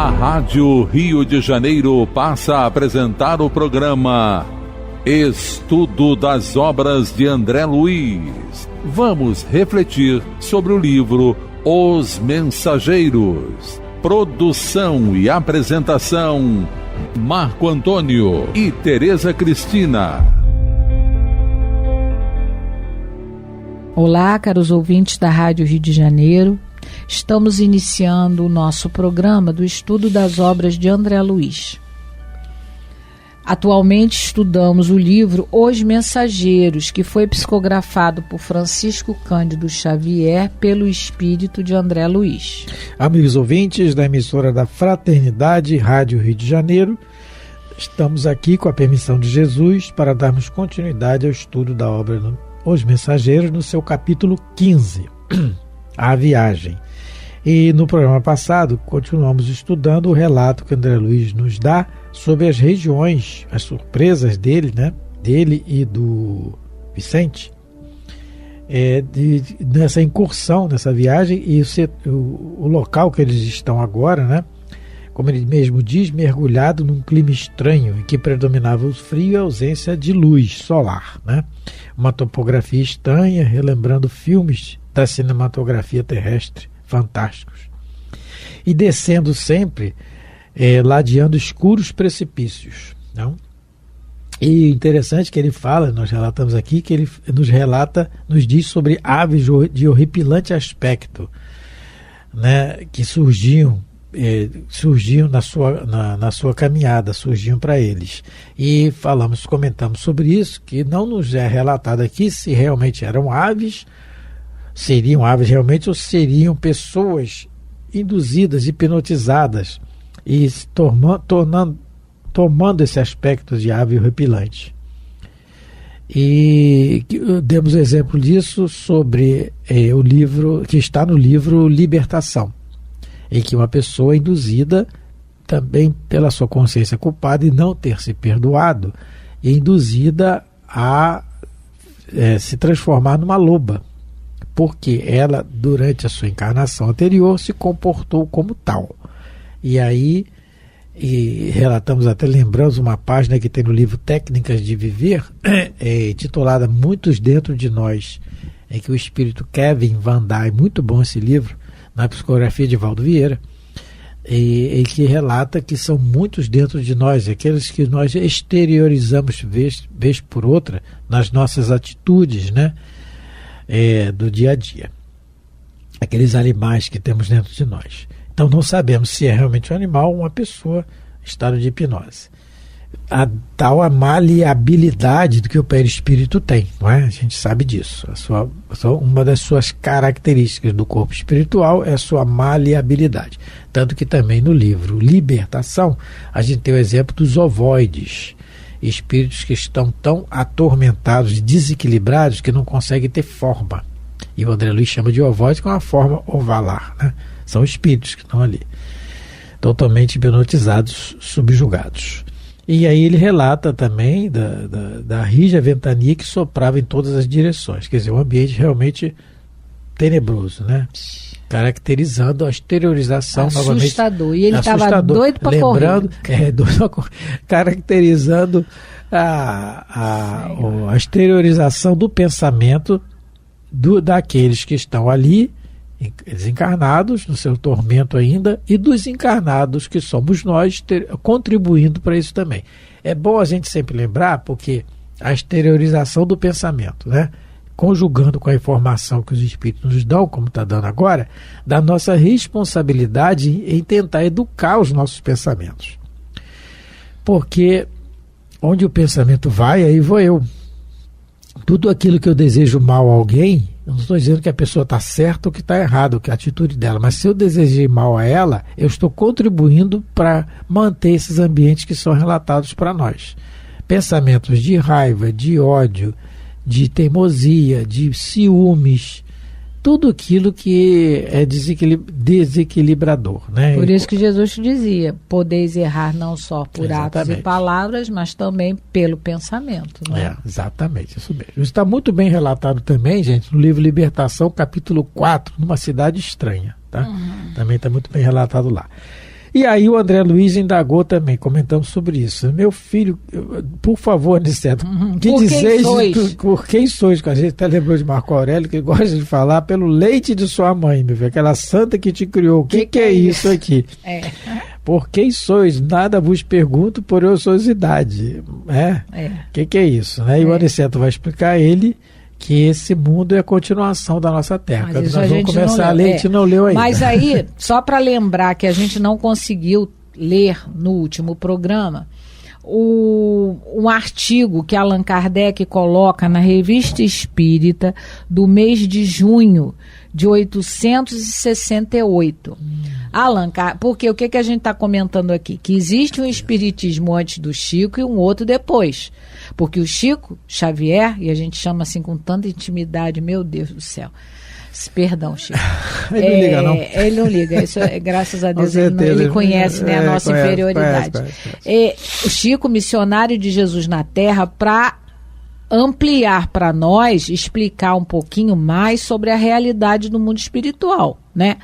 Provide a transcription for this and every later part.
A Rádio Rio de Janeiro passa a apresentar o programa Estudo das Obras de André Luiz. Vamos refletir sobre o livro Os Mensageiros. Produção e apresentação, Marco Antônio e Tereza Cristina. Olá, caros ouvintes da Rádio Rio de Janeiro. Estamos iniciando o nosso programa do estudo das obras de André Luiz. Atualmente estudamos o livro Os Mensageiros, que foi psicografado por Francisco Cândido Xavier pelo espírito de André Luiz. Amigos ouvintes da emissora da Fraternidade Rádio Rio de Janeiro, estamos aqui com a permissão de Jesus para darmos continuidade ao estudo da obra Os Mensageiros no seu capítulo 15, A Viagem. E no programa passado continuamos estudando o relato que André Luiz nos dá sobre as regiões, as surpresas dele, né? Dele e do Vicente, nessa incursão, nessa viagem, e o local que eles estão agora, né? Como ele mesmo diz, mergulhado num clima estranho em que predominava o frio e a ausência de luz solar, né? Uma topografia estranha, relembrando filmes da cinematografia terrestre fantásticos, e descendo sempre, ladeando escuros precipícios, não? E interessante que ele fala, nós relatamos aqui, que ele nos diz sobre aves de horripilante aspecto, né, que surgiam na sua caminhada, surgiam para eles. E comentamos sobre isso, que não nos é relatado aqui se realmente eram aves, seriam aves realmente, ou seriam pessoas induzidas, hipnotizadas e tomando esse aspecto de ave horripilante. E demos exemplo disso sobre o livro, que está no livro Libertação, em que uma pessoa induzida também pela sua consciência culpada e não ter se perdoado, e induzida a se transformar numa loba, porque ela, durante a sua encarnação anterior, se comportou como tal. E aí, relatamos, até lembramos uma página que tem no livro Técnicas de Viver, titulada Muitos Dentro de Nós, em que o espírito Kevin Van Dye, muito bom esse livro, na psicografia de Valdo Vieira, e que relata que são muitos dentro de nós, aqueles que nós exteriorizamos vez por outra nas nossas atitudes, né? Do dia a dia, aqueles animais que temos dentro de nós. Então não sabemos se é realmente um animal ou uma pessoa em estado de hipnose. A tal maleabilidade do que o perispírito tem, não é? A gente sabe disso. Uma das suas características do corpo espiritual é a sua maleabilidade. Tanto que também no livro Libertação a gente tem o exemplo dos ovoides, espíritos que estão tão atormentados e desequilibrados que não conseguem ter forma. E o André Luiz chama de ovoide, que é uma forma ovalar, né? São espíritos que estão ali, totalmente hipnotizados, subjugados. E aí ele relata também da rija ventania que soprava em todas as direções. Quer dizer, um ambiente realmente tenebroso, né? Caracterizando a exteriorização assustador. Novamente. E ele estava doido para correr. Caracterizando a exteriorização do pensamento daqueles que estão ali, desencarnados, no seu tormento ainda, e dos encarnados, que somos nós, contribuindo para isso também. É bom a gente sempre lembrar, porque a exteriorização do pensamento, né? Conjugando com a informação que os espíritos nos dão, como está dando agora, da nossa responsabilidade em tentar educar os nossos pensamentos. Porque onde o pensamento vai, aí vou eu. Tudo aquilo que eu desejo mal a alguém, eu não estou dizendo que a pessoa está certa ou que está errada, que é a atitude dela, mas se eu desejei mal a ela, eu estou contribuindo para manter esses ambientes que são relatados para nós. Pensamentos de raiva, de ódio, de teimosia, de ciúmes, tudo aquilo que é desequilibrador, né? Por isso que Jesus dizia, podeis errar não só por atos e palavras, mas também pelo pensamento, né? Exatamente, isso mesmo. Isso está muito bem relatado também, gente, no livro Libertação, capítulo 4, Numa Cidade Estranha, tá? Também está muito bem relatado lá. E aí o André Luiz indagou também, comentamos sobre isso. Meu filho, por favor, Aniceto, por quem sois? A gente até lembrou de Marco Aurélio, que gosta de falar pelo leite de sua mãe, meu filho, aquela santa que te criou. O que é isso aqui? Por quem sois? Nada vos pergunto por ociosidade. O que é isso? Né? E o Aniceto vai explicar a ele que esse mundo é a continuação da nossa Terra. Nós vamos começar a ler, a gente não leu ainda. Mas aí, só para lembrar que a gente não conseguiu ler no último programa, um artigo que Allan Kardec coloca na Revista Espírita do mês de junho de 868. Porque o que a gente está comentando aqui? Que existe um espiritismo antes do Chico e um outro depois. Porque o Chico Xavier, e a gente chama assim com tanta intimidade, meu Deus do céu. Perdão, Chico. Ele não liga, não? Ele não liga. Isso graças a Deus, ele conhece, né, a nossa inferioridade. O Chico, missionário de Jesus na Terra, para ampliar para nós, explicar um pouquinho mais sobre a realidade do mundo espiritual, né?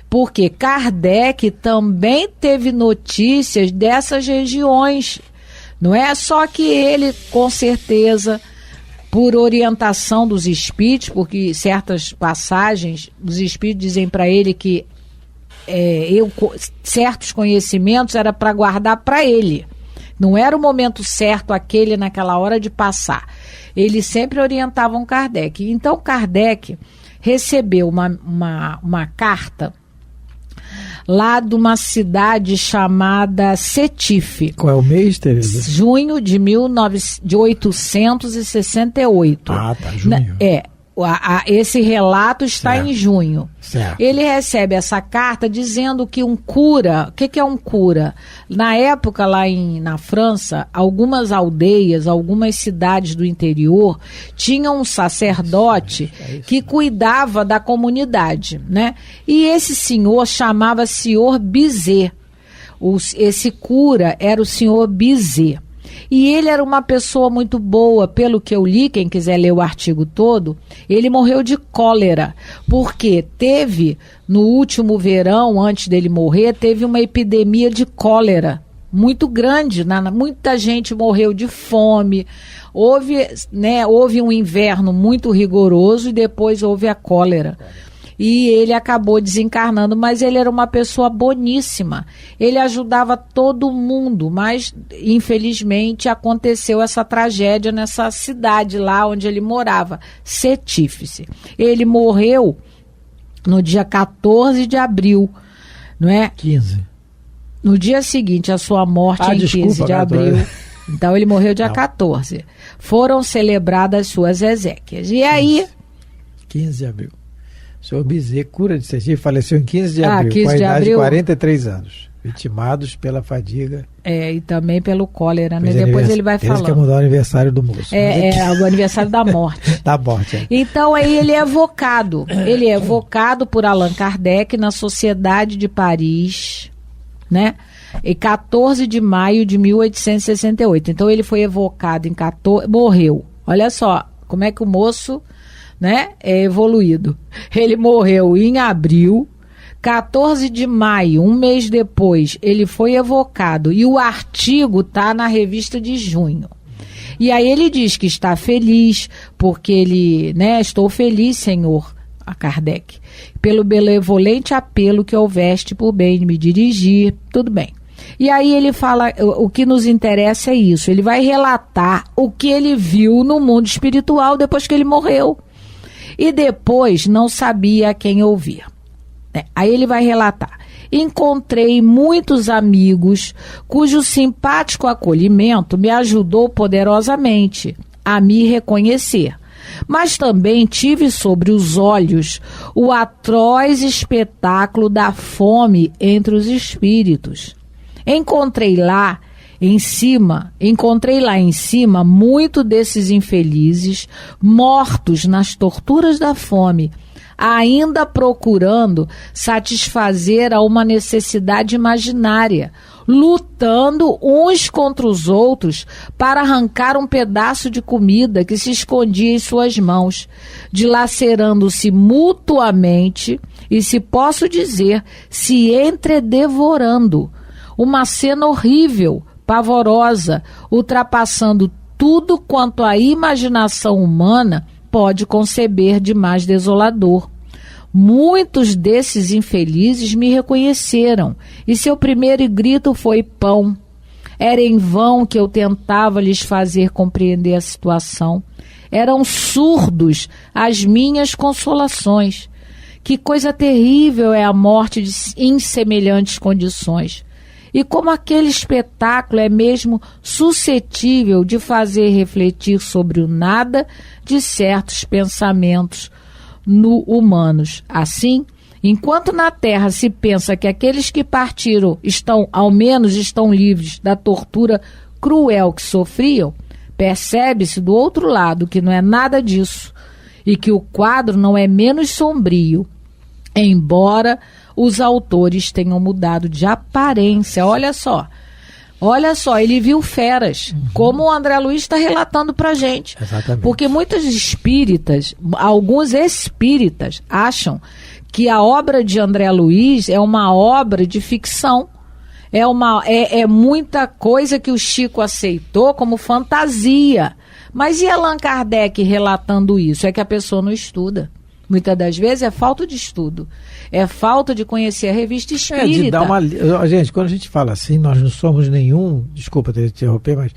Porque Kardec também teve notícias dessas regiões. Não é só que ele, com certeza, por orientação dos espíritos, porque certas passagens, os espíritos dizem para ele que certos conhecimentos era para guardar para ele. Não era o momento certo aquele naquela hora de passar. Eles sempre orientavam Kardec. Então Kardec recebeu uma carta lá de uma cidade chamada Sétif. Qual é o mês, Tereza? Junho de 1868. Ah, tá, junho. Esse relato está em junho. Certo. Ele recebe essa carta dizendo que um cura... O que é um cura? Na época, lá na França, algumas aldeias, algumas cidades do interior tinham um sacerdote que cuidava da comunidade, né? E esse senhor chamava Senhor Bizet. Esse cura era o Senhor Bizet. E ele era uma pessoa muito boa, pelo que eu li, quem quiser ler o artigo todo, ele morreu de cólera, porque teve, no último verão, antes dele morrer, teve uma epidemia de cólera muito grande, muita gente morreu de fome, houve um inverno muito rigoroso e depois houve a cólera. E ele acabou desencarnando, mas ele era uma pessoa boníssima. Ele ajudava todo mundo, mas infelizmente aconteceu essa tragédia nessa cidade lá onde ele morava, Sétif. Ele morreu no dia 14 de abril, não é? 15. No dia seguinte, a sua morte em 15 de abril. Então ele morreu dia 14. Foram celebradas suas exéquias. E aí... 15 de abril. O senhor Bizet, cura de Sétif, faleceu em 15 de abril, 15 com a de idade abril. de 43 anos. Vitimados pela fadiga. E também pelo cólera, né? Depois ele vai falando. Eles querem mudar o aniversário do moço. O aniversário da morte. Da morte, Então aí ele é evocado. Ele é evocado por Allan Kardec na Sociedade de Paris, né? Em 14 de maio de 1868. Então ele foi evocado em 14... Morreu. Olha só como é que o moço... né, é evoluído. Ele morreu em abril, 14 de maio, um mês depois, ele foi evocado e o artigo está na revista de junho. E aí ele diz que está feliz, porque ele, né, estou feliz, Senhor, a Kardec, pelo benevolente apelo que houveste por bem de me dirigir, tudo bem. E aí ele fala, o que nos interessa é isso, ele vai relatar o que ele viu no mundo espiritual depois que ele morreu. E depois não sabia a quem ouvir. Aí ele vai relatar. Encontrei muitos amigos cujo simpático acolhimento me ajudou poderosamente a me reconhecer. Mas também tive sobre os olhos o atroz espetáculo da fome entre os espíritos. Encontrei lá em cima muito desses infelizes mortos nas torturas da fome, ainda procurando satisfazer a uma necessidade imaginária, lutando uns contra os outros para arrancar um pedaço de comida que se escondia em suas mãos, dilacerando-se mutuamente e, se posso dizer, se entredevorando. Uma cena horrível, pavorosa, ultrapassando tudo quanto a imaginação humana pode conceber de mais desolador. Muitos desses infelizes me reconheceram, e seu primeiro grito foi pão. Era em vão que eu tentava lhes fazer compreender a situação. Eram surdos às minhas consolações. Que coisa terrível é a morte em semelhantes condições. E como aquele espetáculo é mesmo suscetível de fazer refletir sobre o nada de certos pensamentos humanos. Assim, enquanto na Terra se pensa que aqueles que partiram ao menos estão livres da tortura cruel que sofriam, percebe-se do outro lado que não é nada disso e que o quadro não é menos sombrio, embora os autores tenham mudado de aparência. Olha só, ele viu feras, como o André Luiz está relatando para a gente. Exatamente. Porque muitos espíritas, alguns espíritas, acham que a obra de André Luiz é uma obra de ficção. É muita coisa que o Chico aceitou como fantasia. Mas e Allan Kardec relatando isso? É que a pessoa não estuda. Muitas das vezes é falta de estudo. É falta de conhecer a revista espírita. De dar uma... Gente, quando a gente fala assim, nós não somos nenhum... Desculpa te interromper, mas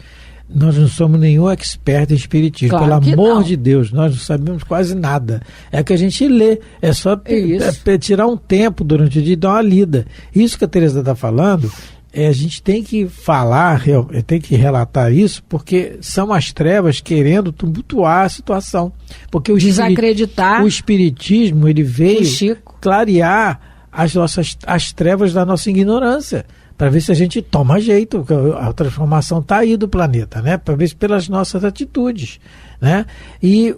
nós não somos nenhum expert em espiritismo. Claro, pelo amor de Deus, nós não sabemos quase nada. É que a gente lê. É só tirar um tempo durante o dia e dar uma lida. Isso que a Tereza está falando... a gente tem que falar, tem que relatar isso, porque são as trevas querendo tumultuar a situação. Porque desacreditar o espiritismo, ele veio clarear as trevas da nossa ignorância, para ver se a gente toma jeito, a transformação está aí do planeta, né? Para ver se pelas nossas atitudes, né? E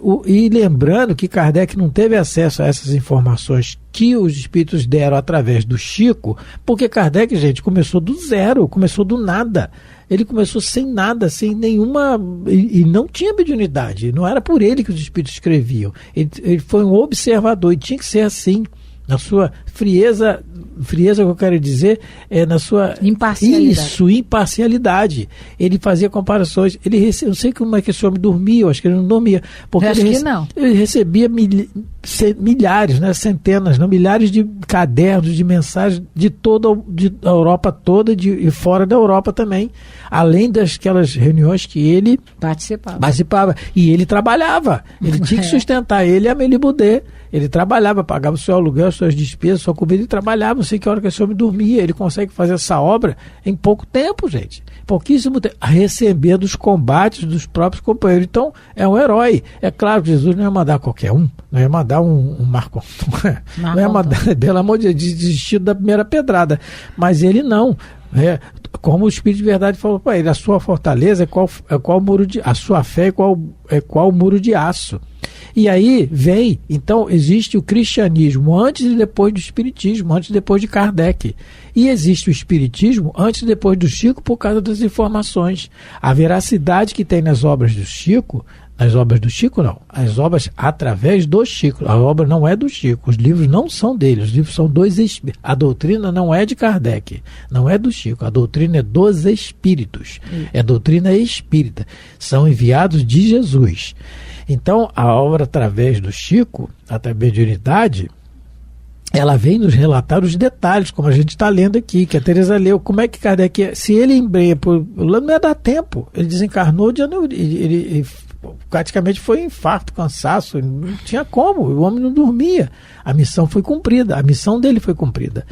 lembrando que Kardec não teve acesso a essas informações que os espíritos deram através do Chico, porque Kardec, gente, começou do zero, começou do nada. Ele começou sem nada, sem nenhuma... E não tinha mediunidade, não era por ele que os espíritos escreviam. Ele foi um observador e tinha que ser assim. Na sua frieza que eu quero dizer, na sua imparcialidade. Ele fazia comparações. Eu não sei como é que esse homem dormia, eu acho que ele não dormia. Porque ele recebia milhares, né, centenas, não, milhares de cadernos, de mensagens de toda a Europa toda e fora da Europa também. Além daquelas reuniões que ele participava. E ele trabalhava. Ele tinha que sustentar ele e a Amélie Boudet. Ele trabalhava, pagava o seu aluguel, as suas despesas, sua comida, e trabalhava. Não sei que hora que esse homem dormia. Ele consegue fazer essa obra em pouco tempo, gente. Pouquíssimo tempo. Recebendo os combates dos próprios companheiros. Então, é um herói. É claro que Jesus não ia mandar qualquer um. Não ia mandar um Marco. Não ia mandar, pelo amor de Deus, desistir da primeira pedrada. Mas ele não. Como o Espírito de Verdade falou para ele, a sua fortaleza é qual muro de... A sua fé é qual muro de aço. E aí então existe o cristianismo antes e depois do espiritismo, antes e depois de Kardec. E existe o espiritismo antes e depois do Chico por causa das informações. A veracidade que tem nas obras do Chico, as através do Chico. A obra não é do Chico, os livros não são dele, os livros são dos espíritos. A doutrina não é de Kardec, não é do Chico, a doutrina é dos espíritos, é doutrina espírita, são enviados de Jesus. Então, a obra através do Chico, através de unidade, ela vem nos relatar os detalhes, como a gente está lendo aqui, que a Tereza leu. Como é que Kardec, se ele embrenha, não ia dar tempo, ele desencarnou, ele praticamente foi infarto, cansaço, não tinha como, o homem não dormia. A missão foi cumprida, a missão dele foi cumprida.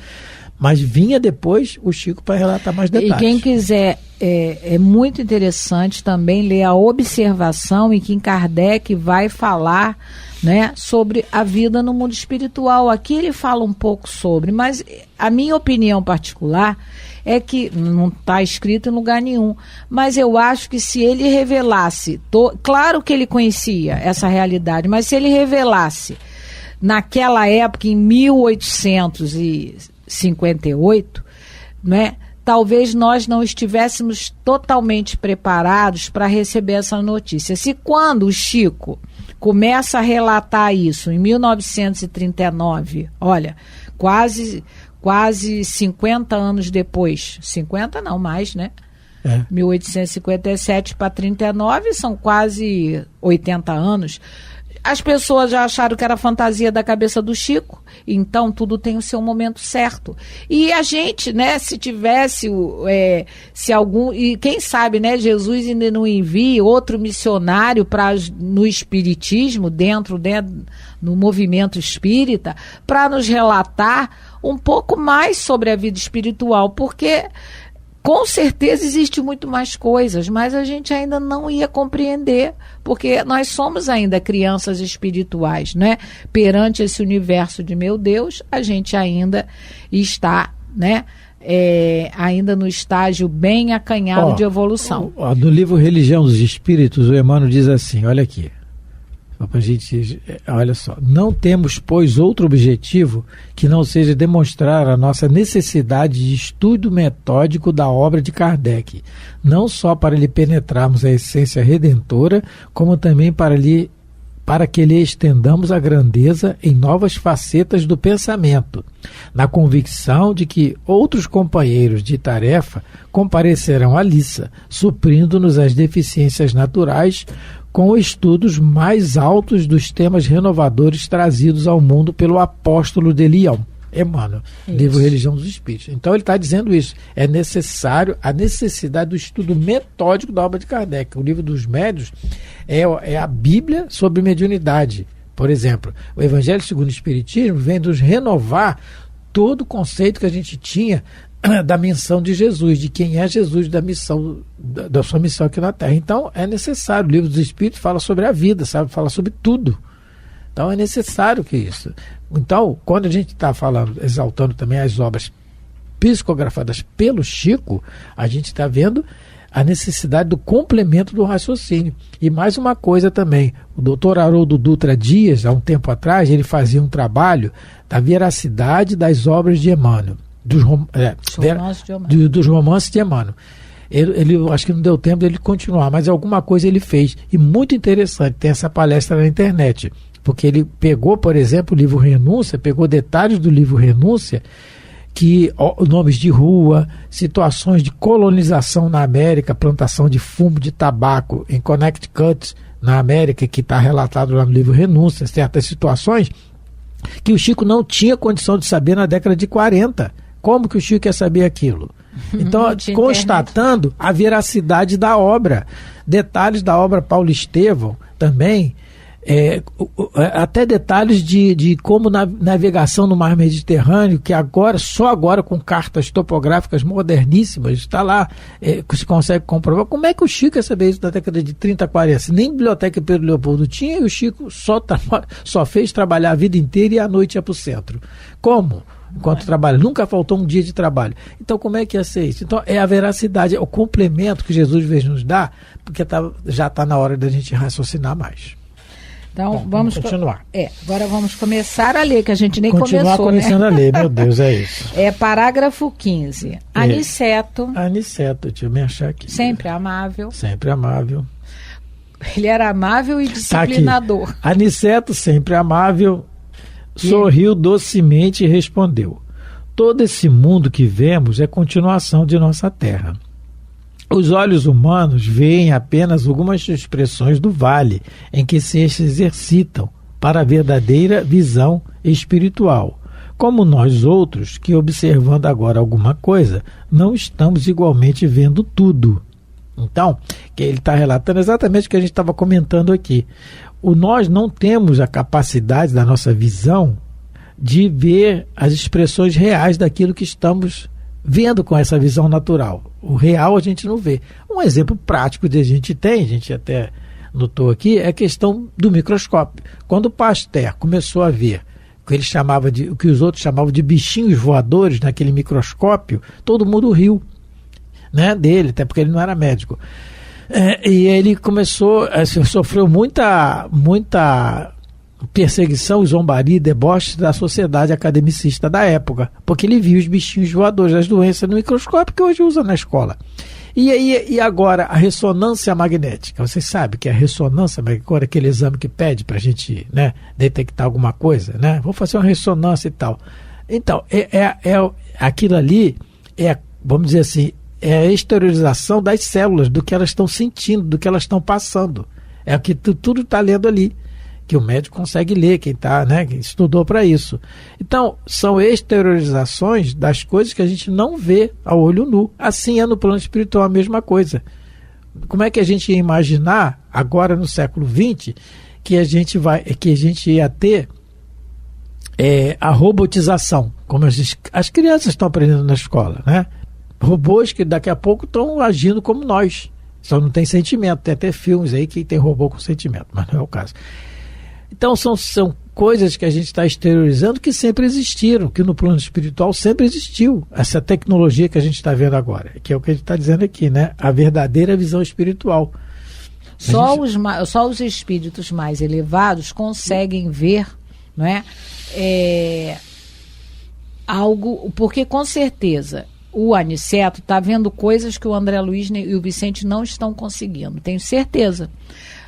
Mas vinha depois o Chico para relatar mais detalhes. E quem quiser, é muito interessante também ler a observação em que Kardec vai falar, né, sobre a vida no mundo espiritual. Aqui ele fala um pouco sobre, mas a minha opinião particular é que não está escrito em lugar nenhum, mas eu acho que se ele revelasse, claro que ele conhecia essa realidade, mas se ele revelasse naquela época, em 1858, né, talvez nós não estivéssemos totalmente preparados para receber essa notícia. Se quando o Chico começa a relatar isso em 1939, olha, quase 50 anos depois, 50 não, mais, né? 1857 para 39 são quase 80 anos. As pessoas já acharam que era fantasia da cabeça do Chico, então tudo tem o seu momento certo. E a gente, né, se tivesse, se algum, e quem sabe, né, Jesus ainda não envia outro missionário no espiritismo, no movimento espírita, para nos relatar um pouco mais sobre a vida espiritual, porque com certeza existe muito mais coisas, mas a gente ainda não ia compreender, porque nós somos ainda crianças espirituais, né? Perante esse universo de meu Deus, a gente ainda está, né? Ainda no estágio bem acanhado de evolução. No livro Religião dos Espíritos, o Emmanuel diz assim, olha aqui, olha só, não temos, pois, outro objetivo que não seja demonstrar a nossa necessidade de estudo metódico da obra de Kardec, não só para lhe penetrarmos a essência redentora, como também para que lhe estendamos a grandeza em novas facetas do pensamento, na convicção de que outros companheiros de tarefa comparecerão à liça, suprindo-nos as deficiências naturais com estudos mais altos dos temas renovadores trazidos ao mundo pelo apóstolo de Lyon, Emmanuel, livro Religião dos Espíritos. Então ele está dizendo isso, é necessário a necessidade do estudo metódico da obra de Kardec. O livro dos Médiuns é a Bíblia sobre mediunidade. Por exemplo, o Evangelho segundo o Espiritismo vem nos renovar todo o conceito que a gente tinha da menção de Jesus, de quem é Jesus, da missão, da sua missão aqui na Terra. Então é necessário, o livro dos Espíritos fala sobre a vida, sabe? Fala sobre tudo. Então é necessário que isso. Então, quando a gente está falando, exaltando também as obras psicografadas pelo Chico, a gente está vendo a necessidade do complemento do raciocínio. E mais uma coisa também, o doutor Haroldo Dutra Dias, há um tempo atrás, ele fazia um trabalho da veracidade das obras de Emmanuel. Dos romances de Emmanuel. Ele acho que não deu tempo dele continuar, mas alguma coisa ele fez. E muito interessante, tem essa palestra na internet. Porque ele pegou, por exemplo, o livro Renúncia, pegou detalhes do livro Renúncia, que nomes de rua, situações de colonização na América, plantação de fumo de tabaco em Connecticut, na América, que está relatado lá no livro Renúncia, certas situações que o Chico não tinha condição de saber na década de 40. Como que o Chico ia saber aquilo? Então, constatando a veracidade da obra. Detalhes da obra Paulo Estevão também, até detalhes de como navegação no mar Mediterrâneo, que só agora com cartas topográficas moderníssimas, está lá, se consegue comprovar. Como é que o Chico ia saber isso na década de 30, 40? Nem biblioteca Pedro Leopoldo tinha, e o Chico só fez trabalhar a vida inteira e à noite ia para o centro. Como? Enquanto trabalha, nunca faltou um dia de trabalho. Então como é que ia ser isso? Então é a veracidade, é o complemento que Jesus veio nos dar, porque já está na hora da gente raciocinar mais. Então vamos continuar. Agora vamos começar a ler, que a gente nem continuar começou, começando né? a ler, meu Deus, é isso. Parágrafo 15. Aniceto. Deixa eu me achar aqui. Sempre amável. Sempre amável. Ele era amável e disciplinador. Tá aqui. Aniceto, sempre amável, sorriu docemente e respondeu: todo esse mundo que vemos é continuação de nossa terra. Os olhos humanos veem apenas algumas expressões do vale em que se exercitam para a verdadeira visão espiritual. Como nós outros, que observando agora alguma coisa, não estamos igualmente vendo tudo. Então, que ele está relatando exatamente o que a gente estava comentando aqui. Nós não temos a capacidade da nossa visão de ver as expressões reais daquilo que estamos vendo com essa visão natural. O real a gente não vê. Um exemplo prático que a gente até notou aqui, é a questão do microscópio. Quando o Pasteur começou a ver o que os outros chamavam de bichinhos voadores naquele microscópio, todo mundo riu, né, dele, até porque ele não era médico. E ele sofreu muita perseguição, zombaria e deboche da sociedade academicista da época, porque ele viu os bichinhos voadores, as doenças no microscópio que hoje usa na escola. E agora, a ressonância magnética. Vocês sabem que a ressonância magnética é aquele exame que pede para a gente, né, detectar alguma coisa, né? Vou fazer uma ressonância e tal. Então, aquilo ali vamos dizer assim, é a exteriorização das células, do que elas estão sentindo, do que elas estão passando. É o que tudo está lendo ali, que o médico consegue ler, quem estudou para isso. Então, são exteriorizações das coisas que a gente não vê ao olho nu. Assim é no plano espiritual a mesma coisa. Como é que a gente ia imaginar, agora no século XX, que a gente ia ter a robotização, como as crianças estão aprendendo na escola, né? Robôs que daqui a pouco estão agindo como nós. Só não tem sentimento. Tem até filmes aí que tem robô com sentimento, mas não é o caso. Então são coisas que a gente está exteriorizando que sempre existiram, que no plano espiritual sempre existiu. Essa tecnologia que a gente está vendo agora, que é o que a gente está dizendo aqui, né? A verdadeira visão espiritual. Só os espíritos mais elevados conseguem ver, não é? Algo, porque com certeza o Aniceto está vendo coisas que o André Luiz e o Vicente não estão conseguindo, tenho certeza.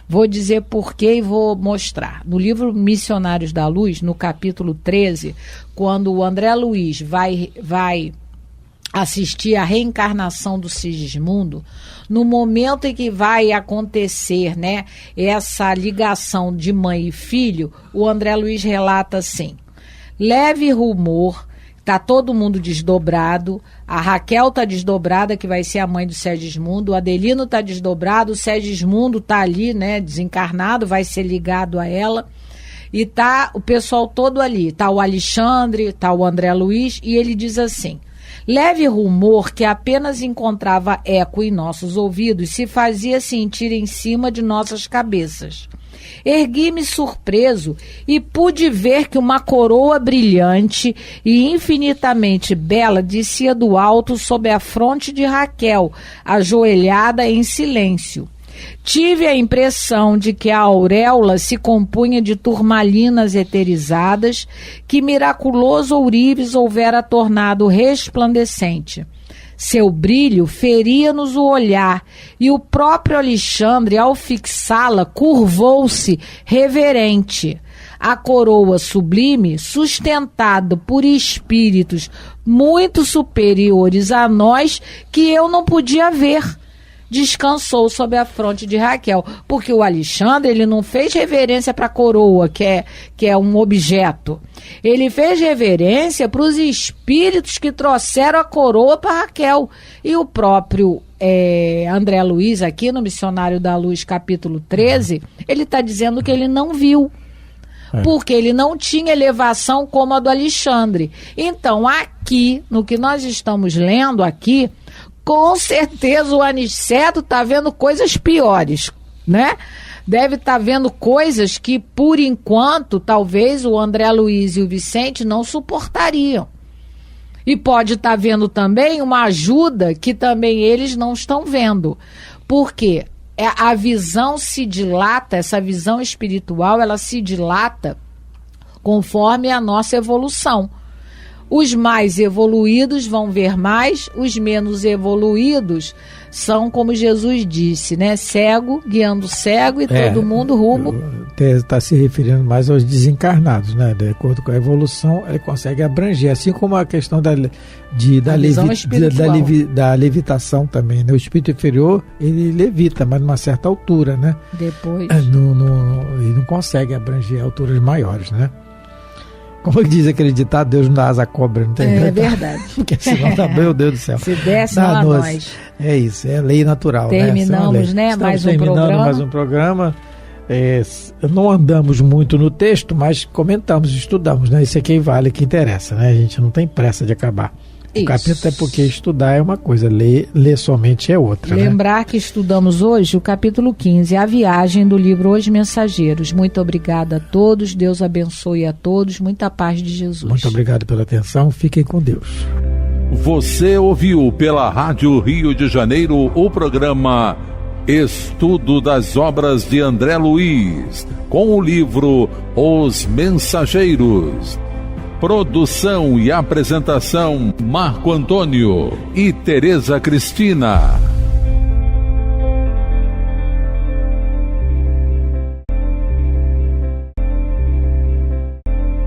Vou dizer por quê e vou mostrar. No livro Missionários da Luz, no capítulo 13, quando o André Luiz vai assistir a reencarnação do Sigismundo, no momento em que vai acontecer, né, essa ligação de mãe e filho, o André Luiz relata assim: leve rumor, tá todo mundo desdobrado, a Raquel tá desdobrada, que vai ser a mãe do Sigismundo, o Adelino tá desdobrado, o Sigismundo tá ali, né, desencarnado, vai ser ligado a ela, e tá o pessoal todo ali, tá o Alexandre, tá o André Luiz, e ele diz assim: leve rumor que apenas encontrava eco em nossos ouvidos se fazia sentir em cima de nossas cabeças. Ergui-me surpreso e pude ver que uma coroa brilhante e infinitamente bela descia do alto sob a fronte de Raquel, ajoelhada em silêncio. Tive a impressão de que a auréola se compunha de turmalinas eterizadas que miraculoso ourives houvera tornado resplandecente. Seu brilho feria-nos o olhar e o próprio Alexandre, ao fixá-la, curvou-se reverente. A coroa sublime, sustentada por espíritos muito superiores a nós, que eu não podia ver, descansou sob a fronte de Raquel, porque o Alexandre, ele não fez reverência para a coroa, que é um objeto. Ele fez reverência para os espíritos que trouxeram a coroa para Raquel. E o próprio André Luiz, aqui no Missionário da Luz, capítulo 13, ele está dizendo que ele não viu, porque ele não tinha elevação como a do Alexandre. Então, aqui, no que nós estamos lendo aqui, com certeza o Aniceto está vendo coisas piores, né? Deve estar vendo coisas que, por enquanto, talvez o André Luiz e o Vicente não suportariam. E pode estar vendo também uma ajuda que também eles não estão vendo. Porque a visão se dilata, essa visão espiritual, ela se dilata conforme a nossa evolução. Os mais evoluídos vão ver mais, os menos evoluídos são, como Jesus disse, né? Cego, guiando cego e todo mundo rumo. Está se referindo mais aos desencarnados, né? De acordo com a evolução, ele consegue abranger, assim como a questão da levitação também, né? O espírito inferior, ele levita, mas numa certa altura, né? Depois. Ele não consegue abranger alturas maiores, né? Como diz aquele ditado, Deus não dá asa à cobra, não tem? É verdade. Porque senão tá, meu Deus do céu. Se desse a nós. É isso, é lei natural. Terminamos, né? Mais um programa. Mais um programa. Não andamos muito no texto, mas comentamos, estudamos, né? Isso aqui vale, que interessa, né? A gente não tem pressa de acabar. O capítulo é porque estudar é uma coisa, ler somente é outra. Lembrar, né? Que estudamos hoje o capítulo 15, a viagem do livro Os Mensageiros. Muito obrigada a todos, Deus abençoe a todos, muita paz de Jesus. Muito obrigado pela atenção, fiquem com Deus. Você ouviu pela Rádio Rio de Janeiro o programa Estudo das Obras de André Luiz, com o livro Os Mensageiros. Produção e apresentação Marco Antônio e Tereza Cristina.